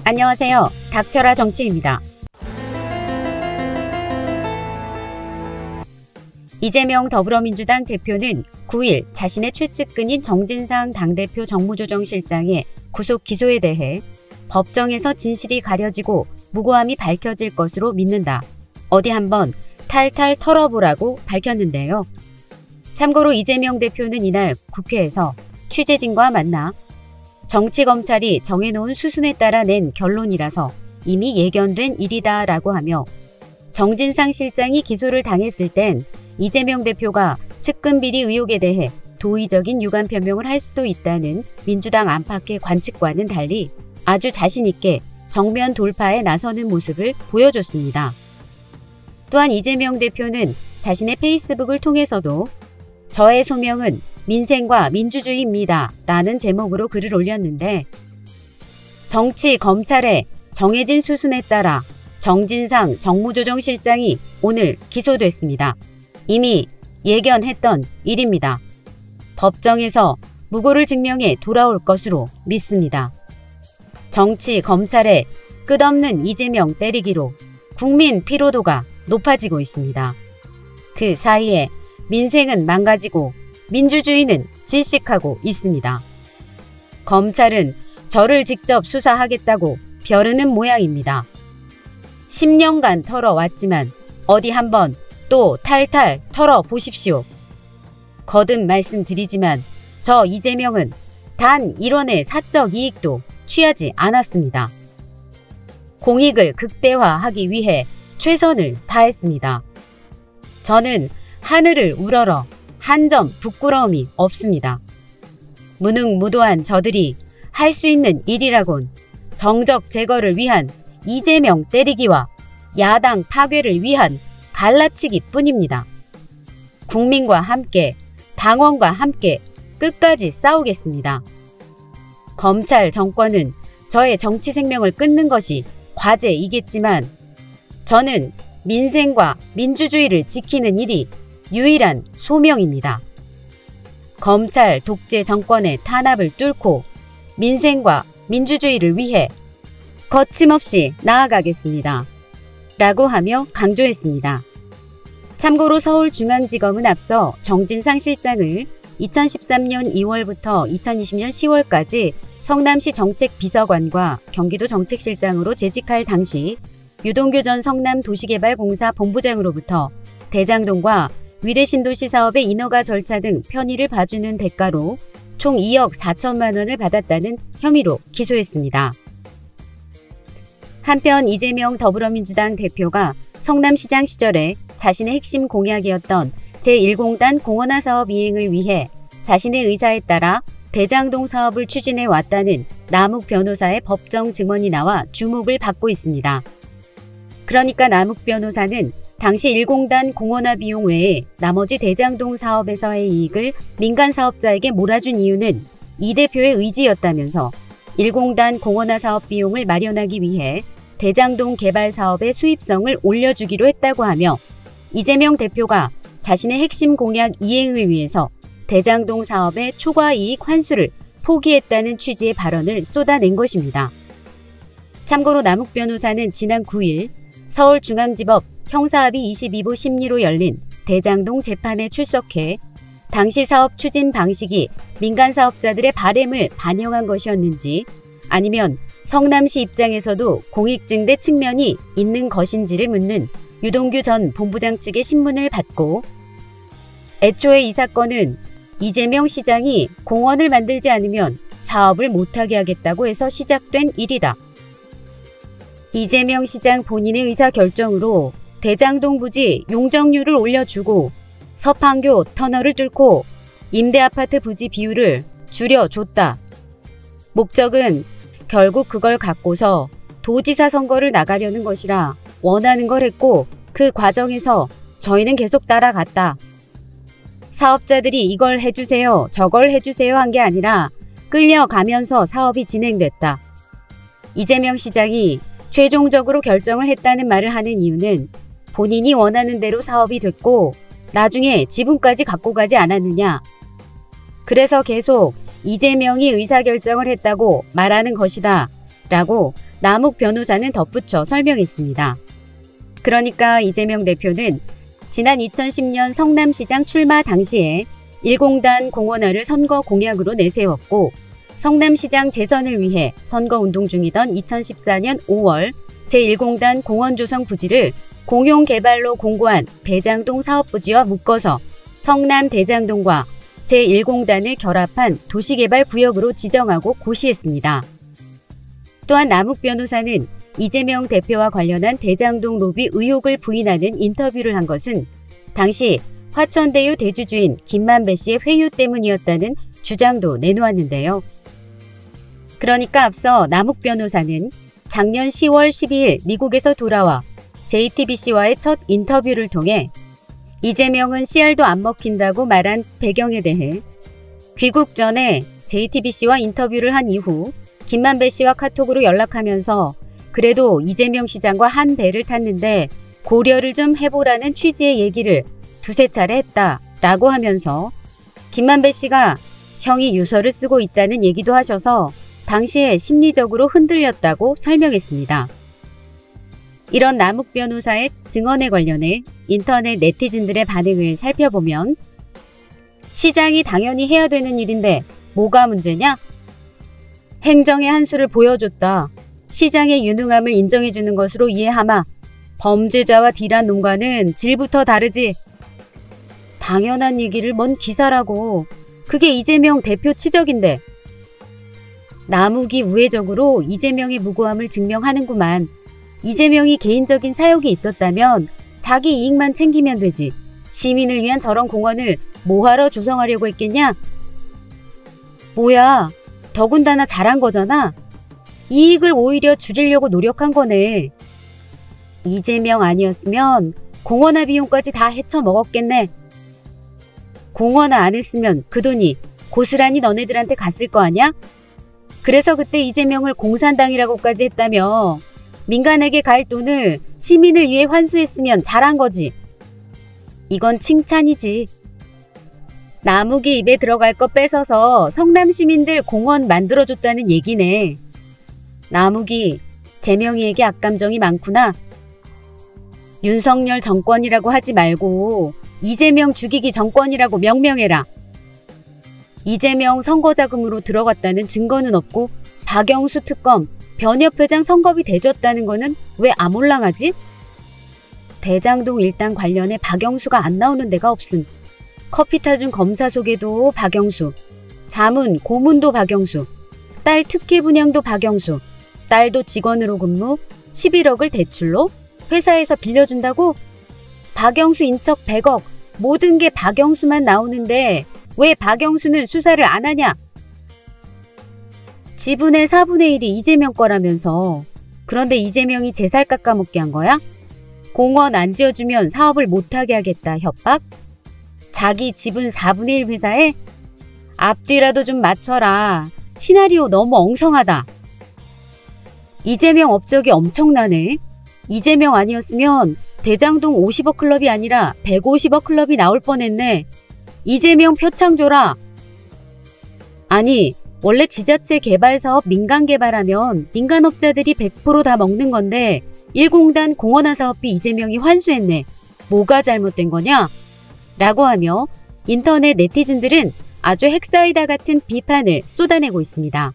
안녕하세요. 닥쳐라 정치입니다. 이재명 더불어민주당 대표는 9일 자신의 최측근인 정진상 당대표 정무조정실장의 구속 기소에 대해 법정에서 진실이 가려지고 무고함이 밝혀질 것으로 믿는다. 어디 한번 탈탈 털어보라고 밝혔는데요. 참고로 이재명 대표는 이날 국회에서 취재진과 만나 정치검찰이 정해놓은 수순에 따라 낸 결론이라서 이미 예견된 일이다 라고 하며 정진상 실장이 기소를 당했을 땐 이재명 대표가 측근 비리 의혹에 대해 도의적인 유감 표명을 할 수도 있다는 민주당 안팎의 관측과는 달리 아주 자신있게 정면 돌파에 나서는 모습을 보여줬습니다. 또한 이재명 대표는 자신의 페이스북을 통해서도 저의 소명은 민생과 민주주의입니다 라는 제목으로 글을 올렸는데 정치 검찰의 정해진 수순에 따라 정진상 정무조정실장이 오늘 기소됐습니다. 이미 예견했던 일입니다. 법정에서 무고를 증명해 돌아올 것으로 믿습니다. 정치 검찰의 끝없는 이재명 때리기로 국민 피로도가 높아지고 있습니다. 그 사이에 민생은 망가지고 민주주의는 질식하고 있습니다. 검찰은 저를 직접 수사하겠다고 벼르는 모양입니다. 10년간 털어왔지만 어디 한번 또 탈탈 털어보십시오. 거듭 말씀드리지만 저 이재명은 단 1원의 사적 이익도 취하지 않았습니다. 공익을 극대화하기 위해 최선을 다했습니다. 저는 하늘을 우러러 한 점 부끄러움이 없습니다. 무능무도한 저들이 할 수 있는 일이라곤 정적 제거를 위한 이재명 때리기와 야당 파괴를 위한 갈라치기 뿐입니다. 국민과 함께 당원과 함께 끝까지 싸우겠습니다. 검찰 정권은 저의 정치 생명을 끊는 것이 과제이겠지만 저는 민생과 민주주의를 지키는 일이 유일한 소명입니다. 검찰 독재 정권의 탄압을 뚫고 민생과 민주주의를 위해 거침없이 나아가겠습니다. 라고 하며 강조했습니다. 참고로 서울중앙지검은 앞서 정진상 실장을 2013년 2월부터 2020년 10월까지 성남시 정책비서관과 경기도 정책실장으로 재직할 당시 유동규 전 성남도시개발공사 본부장으로부터 대장동과 위례신도시 사업의 인허가 절차 등 편의를 봐주는 대가로 총 2억 4천만 원을 받았다는 혐의로 기소했습니다. 한편 이재명 더불어민주당 대표가 성남시장 시절에 자신의 핵심 공약이었던 제1공단 공원화 사업 이행을 위해 자신의 의사에 따라 대장동 사업을 추진해 왔다는 남욱 변호사의 법정 증언이 나와 주목을 받고 있습니다. 그러니까 남욱 변호사는 당시 1공단 공원화 비용 외에 나머지 대장동 사업에서의 이익을 민간 사업자에게 몰아준 이유는 이 대표의 의지였다면서 1공단 공원화 사업 비용을 마련하기 위해 대장동 개발 사업의 수입성을 올려주기로 했다고 하며 이재명 대표가 자신의 핵심 공약 이행을 위해서 대장동 사업의 초과이익 환수를 포기했다는 취지의 발언을 쏟아낸 것입니다. 참고로 남욱 변호사는 지난 9일 서울중앙지법 형사합의 22부 심리로 열린 대장동 재판에 출석해 당시 사업 추진 방식이 민간 사업자들의 바램을 반영한 것이었는지 아니면 성남시 입장에서도 공익증대 측면이 있는 것인지를 묻는 유동규 전 본부장 측의 신문을 받고 애초에 이 사건은 이재명 시장이 공원을 만들지 않으면 사업을 못하게 하겠다고 해서 시작된 일이다. 이재명 시장 본인의 의사결정으로 대장동 부지 용적률을 올려주고 서판교 터널을 뚫고 임대아파트 부지 비율을 줄여줬다. 목적은 결국 그걸 갖고서 도지사 선거를 나가려는 것이라 원하는 걸 했고 그 과정에서 저희는 계속 따라갔다. 사업자들이 이걸 해주세요, 저걸 해주세요 한 게 아니라 끌려가면서 사업이 진행됐다. 이재명 시장이 최종적으로 결정을 했다는 말을 하는 이유는 본인이 원하는 대로 사업이 됐고 나중에 지분까지 갖고 가지 않았느냐. 그래서 계속 이재명이 의사결정을 했다고 말하는 것이다 라고 남욱 변호사는 덧붙여 설명했습니다. 그러니까 이재명 대표는 지난 2010년 성남시장 출마 당시에 1공단 공원화를 선거 공약으로 내세웠고 성남시장 재선을 위해 선거운동 중이던 2014년 5월 제1공단 공원조성 부지를 공용개발로 공고한 대장동 사업부지와 묶어서 성남 대장동과 제1공단을 결합한 도시개발구역으로 지정하고 고시했습니다. 또한 남욱 변호사는 이재명 대표와 관련한 대장동 로비 의혹을 부인하는 인터뷰를 한 것은 당시 화천대유 대주주인 김만배 씨의 회유 때문이었다는 주장도 내놓았는데요. 그러니까 앞서 남욱 변호사는 작년 10월 12일 미국에서 돌아와 JTBC와의 첫 인터뷰를 통해 이재명은 씨알도 안 먹힌다고 말한 배경에 대해 귀국 전에 JTBC와 인터뷰를 한 이후 김만배 씨와 카톡으로 연락하면서 그래도 이재명 시장과 한 배를 탔는데 고려를 좀 해보라는 취지의 얘기를 두세 차례 했다라고 하면서 김만배 씨가 형이 유서를 쓰고 있다는 얘기도 하셔서 당시에 심리적으로 흔들렸다고 설명했습니다. 이런 남욱 변호사의 증언에 관련해 인터넷 네티즌들의 반응을 살펴보면 시장이 당연히 해야 되는 일인데 뭐가 문제냐? 행정의 한 수를 보여줬다. 시장의 유능함을 인정해주는 것으로 이해하마. 범죄자와 딜한 놈과는 질부터 다르지. 당연한 얘기를 뭔 기사라고. 그게 이재명 대표 치적인데. 남욱이 우회적으로 이재명의 무고함을 증명하는구만. 이재명이 개인적인 사욕이 있었다면 자기 이익만 챙기면 되지. 시민을 위한 저런 공원을 뭐하러 조성하려고 했겠냐? 뭐야, 더군다나 잘한 거잖아. 이익을 오히려 줄이려고 노력한 거네. 이재명 아니었으면 공원화 비용까지 다 헤쳐먹었겠네. 공원화 안 했으면 그 돈이 고스란히 너네들한테 갔을 거 아냐? 그래서 그때 이재명을 공산당이라고까지 했다며. 민간에게 갈 돈을 시민을 위해 환수했으면 잘한 거지. 이건 칭찬이지. 남욱이 입에 들어갈 거 뺏어서 성남 시민들 공원 만들어줬다는 얘기네. 남욱이 재명이에게 악감정이 많구나. 윤석열 정권이라고 하지 말고 이재명 죽이기 정권이라고 명명해라. 이재명 선거자금으로 들어갔다는 증거는 없고 박영수 특검, 변협회장 선거비 대줬다는 거는 왜 아몰랑하지? 대장동 일당 관련해 박영수가 안 나오는 데가 없음. 커피 타준 검사 소개도 박영수, 자문, 고문도 박영수, 딸 특혜 분양도 박영수, 딸도 직원으로 근무 11억을 대출로 회사에서 빌려준다고? 박영수 인척 100억, 모든 게 박영수만 나오는데 왜 박영수는 수사를 안 하냐? 지분의 4분의 1이 이재명 거라면서. 그런데 이재명이 제 살 깎아먹게 한 거야? 공원 안 지어주면 사업을 못하게 하겠다 협박? 자기 지분 4분의 1 회사에? 앞뒤라도 좀 맞춰라. 시나리오 너무 엉성하다. 이재명 업적이 엄청나네. 이재명 아니었으면 대장동 50억 클럽이 아니라 150억 클럽이 나올 뻔했네. 이재명 표창 줘라. 아니, 원래 지자체 개발 사업 민간 개발하면 민간업자들이 100% 다 먹는 건데 1공단 공원화 사업비 이재명이 환수했네. 뭐가 잘못된 거냐? 라고 하며 인터넷 네티즌들은 아주 핵사이다 같은 비판을 쏟아내고 있습니다.